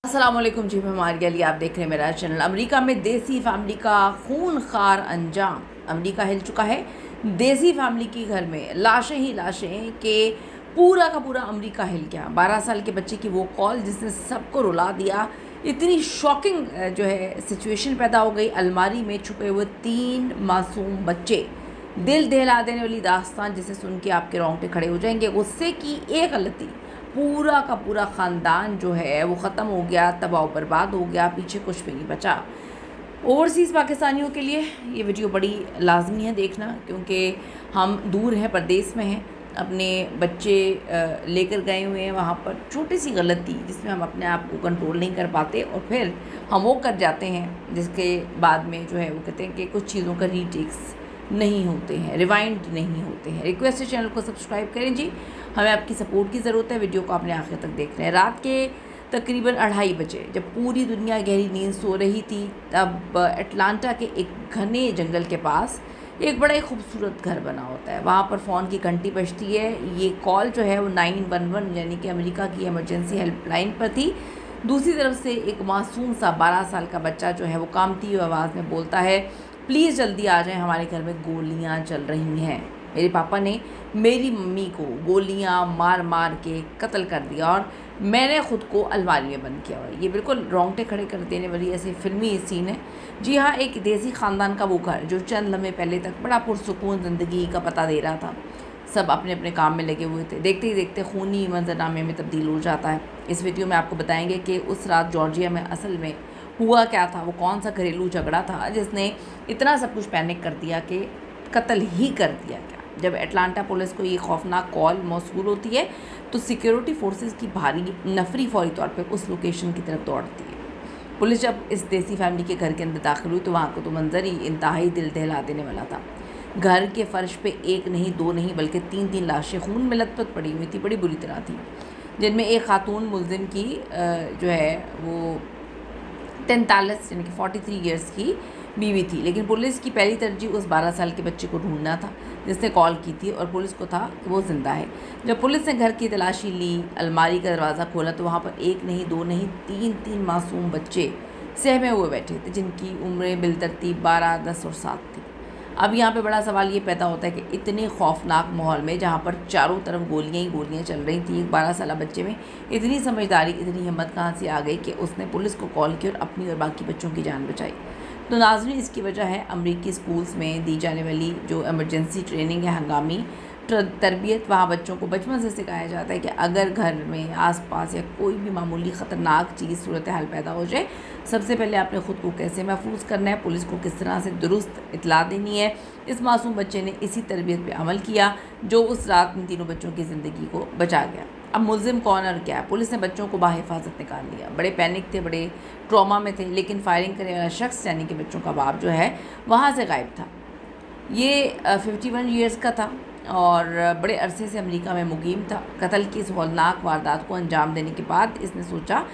अस्सलामुअलैकुम जी, मैं मारिया अली, आप देख रहे हैं मेरा चैनल। अमेरिका में देसी फैमिली का खूनखार अंजाम। अमेरिका हिल चुका है। देसी फैमिली के घर में लाशें ही लाशें के पूरा का पूरा अमेरिका हिल गया। 12 साल के बच्चे की वो कॉल जिसने सबको रुला दिया। इतनी शॉकिंग जो है सिचुएशन पैदा हो गई। अलमारी में छुपे हुए 3 मासूम बच्चे, दिल दहला देने वाली दास्तान जिसे सुन के आपके रोंगटे खड़े हो जाएंगे। गुस्से की एक गलती, पूरा का पूरा ख़ानदान जो है वो ख़त्म हो गया, तबाह बर्बाद हो गया, पीछे कुछ भी नहीं बचा। ओवरसीज़ पाकिस्तानियों के लिए ये वीडियो बड़ी लाजमी है देखना, क्योंकि हम दूर हैं, परदेश में हैं, अपने बच्चे लेकर गए हुए हैं वहाँ पर। छोटी सी गलती जिसमें हम अपने आप को कंट्रोल नहीं कर पाते और फिर हम वो कर जाते हैं जिसके बाद में जो है वो कहते हैं कि कुछ चीज़ों का रीटेक्स नहीं होते हैं, रिवाइंड नहीं होते हैं। रिक्वेस्ट है चैनल को सब्सक्राइब करें जी, हमें आपकी सपोर्ट की ज़रूरत है। वीडियो को आपने आखिर तक देख रहे हैं। रात के तकरीबन 2:30 बजे जब पूरी दुनिया गहरी नींद सो रही थी, तब अटलांटा के एक घने जंगल के पास एक बड़ा ही खूबसूरत घर बना होता है। वहाँ पर फ़ोन की घंटी बजती है। ये कॉल जो है वो 911 यानी कि अमेरिका की इमरजेंसी हेल्पलाइन पर थी। दूसरी तरफ से एक मासूम सा 12 साल का बच्चा जो है वो कांपती हुई आवाज़ में बोलता है, प्लीज़ जल्दी आ जाएं, हमारे घर में गोलियां चल रही हैं। मेरे पापा ने मेरी मम्मी को गोलियां मार मार के कत्ल कर दिया और मैंने ख़ुद को अलमारी में बंद किया हुआ। ये बिल्कुल रोंगटे खड़े कर देने वाली ऐसी फिल्मी सीन है। जी हाँ, एक देसी ख़ानदान का वो घर जो चंद लम्हे पहले तक बड़ा पुरसुकून ज़िंदगी का पता दे रहा था। सब अपने अपने काम में लगे हुए थे। देखते ही देखते खूनी मंजरनामे में तब्दील हो जाता है। इस वीडियो में आपको बताएंगे कि उस रात जॉर्जिया में असल में हुआ क्या था, वो कौन सा घरेलू झगड़ा था जिसने इतना सब कुछ पैनिक कर दिया कि कत्ल ही कर दिया क्या। जब अटलांटा पुलिस को ये खौफनाक कॉल मौसूल होती है तो सिक्योरिटी फोर्सेस की भारी नफरी फौरी तौर पर उस लोकेशन की तरफ दौड़ती है। पुलिस जब इस देसी फैमिली के घर के अंदर दाखिल हुई तो वहाँ को तो मंजर ही इंतहाई दिल दहला देने वाला था। घर के फर्श पे एक नहीं, दो नहीं, बल्कि 3 लाशें खून में लथपथ पड़ी हुई थी, बड़ी बुरी तरह थी, जिनमें एक खातून मुलजिम की जो है वो 43 यानी कि 43 ईयर्स की बीवी थी। लेकिन पुलिस की पहली तरजीह उस 12 साल के बच्चे को ढूंढना था जिसने कॉल की थी, और पुलिस को था कि वो ज़िंदा है। जब पुलिस ने घर की तलाशी ली, अलमारी का दरवाज़ा खोला तो वहाँ पर एक नहीं, दो नहीं, 3 मासूम बच्चे सहमे हुए बैठे थे, जिनकी उम्रें बिलतरतीब 12, 10 और 7 थी। अब यहाँ पे बड़ा सवाल ये पैदा होता है कि इतने खौफनाक माहौल में जहाँ पर चारों तरफ गोलियाँ ही गोलियाँ चल रही थी, एक 12 साल बच्चे में इतनी समझदारी, इतनी हिम्मत कहाँ से आ गई कि उसने पुलिस को कॉल की और अपनी और बाकी बच्चों की जान बचाई। तो नाज़रीन, इसकी वजह है अमरीकी स्कूल्स में दी जाने वाली जो इमरजेंसी ट्रेनिंग है, हंगामी तरबियत। वहाँ बच्चों को बचपन से सिखाया जाता है कि अगर घर में आसपास या कोई भी मामूली ख़तरनाक चीज़ सूरत हाल पैदा हो जाए, सबसे पहले आपने ख़ुद को कैसे महफूज करना है, पुलिस को किस तरह से दुरुस्त इतला देनी है। इस मासूम बच्चे ने इसी तरबियत पे अमल किया जो उस रात इन 3 बच्चों की ज़िंदगी को बचा गया। अब मुलजिम कौन और क्या है? पुलिस ने बच्चों को बाहिफाजत निकाल लिया। बड़े पैनिक थे, बड़े ट्रॉमा में थे, लेकिन फायरिंग करने वाला शख्स यानी कि बच्चों का बाप जो है वहाँ से गायब था। ये 51 ईयर्स का था और बड़े अरसे से अमेरिका में मुकीम था। कत्ल की इस हौलनाक वारदात को अंजाम देने के बाद इसने सोचा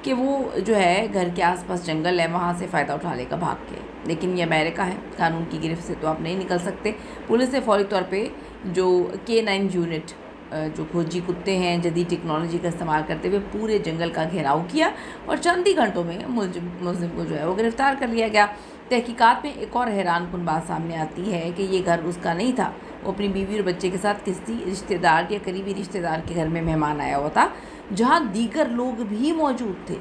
कि वो जो है घर के आसपास जंगल है, वहाँ से फ़ायदा उठा लेगा भाग के। लेकिन ये अमेरिका है, कानून की गिरफ्त से तो आप नहीं निकल सकते। पुलिस ने फौरी तौर पे जो K9 यूनिट, जो खोजी कुत्ते हैं, जदीद टेक्नोलॉजी का इस्तेमाल करते हुए पूरे जंगल का घेराव किया और चंद ही घंटों में मुलजिम को जो है वो गिरफ़्तार कर लिया गया। तहकीकात में एक और हैरानकुन बात सामने आती है कि ये घर उसका नहीं था। वो अपनी बीवी और बच्चे के साथ किसी रिश्तेदार या करीबी रिश्तेदार के घर में मेहमान आया हुआ था, जहाँ दीगर लोग भी मौजूद थे।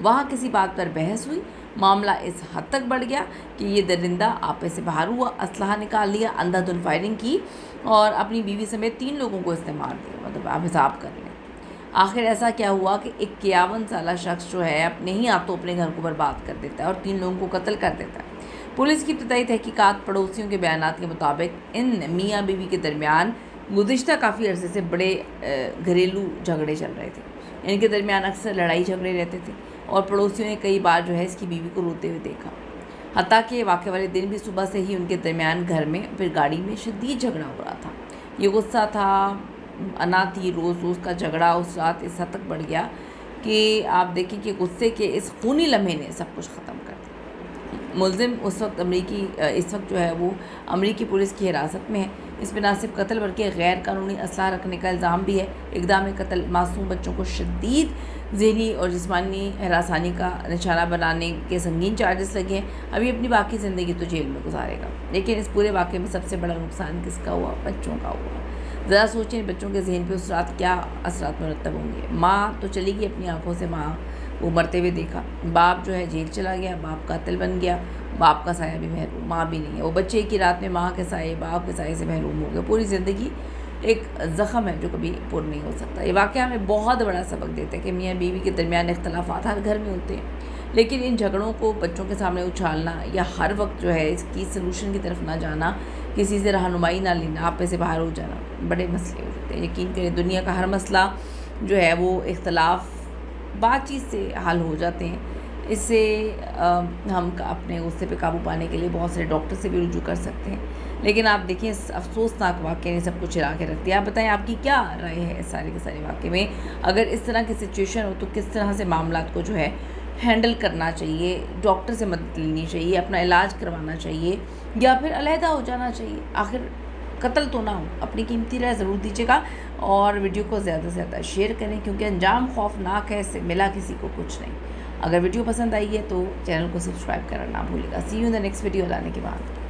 वहाँ किसी बात पर बहस हुई, मामला इस हद तक बढ़ गया कि ये दरिंदा आपे से बाहर हुआ, असलहा निकाल लिया, अंधाधुंध फायरिंग की और अपनी बीवी समेत 3 लोगों को इसने मार दिया। मतलब आप हिसाब कर लें। आखिर ऐसा क्या हुआ कि 51 साल शख्स जो है अपने ही हाथों अपने घर को बर्बाद कर देता है और 3 लोगों को कत्ल कर देता है। पुलिस की इब्तदाई तहकीकात पड़ोसियों के बयानात के मुताबिक इन मियाँ बीवी के दरमियान गुज़िश्ता काफ़ी अरसे से बड़े घरेलू झगड़े चल रहे थे। इनके दरमियान अक्सर लड़ाई झगड़े रहते थे और पड़ोसियों ने कई बार जो है इसकी बीवी को रोते हुए देखा। हत्ता कि वाक़े वाले दिन भी सुबह से ही उनके दरमियान घर में फिर गाड़ी में शदीद झगड़ा हो रहा था। ये गुस्सा था, अना थी, रोज़ का झगड़ा उस रात इस हद तक बढ़ गया कि आप देखें कि गुस्से के इस खूनी लम्हे ने सब कुछ ख़त्म कर दिया। मुलजिम इस वक्त जो है वो अमरीकी पुलिस की हिरासत में है। इस पर ना सिर्फ कत्ल बल्कि गैर कानूनी असलाह रखने का इल्ज़ाम भी है। इक़दाम कत्ल मासूम बच्चों को शदीद ज़हनी और जिस्मानी हरासानी का निशाना बनाने के संगीन चार्जेस लगे हैं। अभी अपनी बाकी ज़िंदगी तो जेल में गुजारेगा। लेकिन इस पूरे वाक़े में सबसे बड़ा नुकसान किसका हुआ? बच्चों का हुआ। ज़रा सोचें बच्चों के जहन पे उस रात क्या असरात मुरतब होंगे। माँ तो चली गई अपनी आंखों से, माँ वो मरते हुए देखा। बाप जो है जेल चला गया, बाप कातिल बन गया, बाप का साया भी महरूम, माँ भी नहीं है। वो बच्चे की रात में माँ के साए, बाप के साए से महरूम हो गया। पूरी ज़िंदगी एक ज़ख़म है जो कभी पुर नहीं हो सकता। ये वाक़या हमें बहुत बड़ा सबक देता है कि मियाँ बीवी के दरमियान इख्तलाफात हर घर में होते हैं, लेकिन इन झगड़ों को बच्चों के सामने उछालना या हर वक्त जो है इसकी सलूशन की तरफ ना जाना, किसी से रहनुमाई ना लेना, आप पे से बाहर हो जाना, बड़े मसले होते हैं। यकीन करें दुनिया का हर मसला जो है वो इख्तलाफ बातचीत से हल हो जाते हैं। इससे हम अपने गुस्से पे काबू पाने के लिए बहुत सारे डॉक्टर से भी रुजू कर सकते हैं। लेकिन आप देखिए इस अफसोसनाक वाक़े ने सब कुछ हिला के रख दिया। आप बताएं आपकी क्या राय है इस सारे के सारे वाक़े में? अगर इस तरह की सिचुएशन हो तो किस तरह से मामलात को जो है हैंडल करना चाहिए? डॉक्टर से मदद लेनी चाहिए, अपना इलाज करवाना चाहिए या फिर अलहदा हो जाना चाहिए? आखिर कत्ल तो ना हो। अपनी कीमती राय ज़रूर दीजिएगा और वीडियो को ज़्यादा से ज़्यादा शेयर करें, क्योंकि अंजाम खौफनाक है, इससे मिला किसी को कुछ नहीं। अगर वीडियो पसंद आई है तो चैनल को सब्सक्राइब करना ना भूलिएगा। See you in the next video लाने के बाद।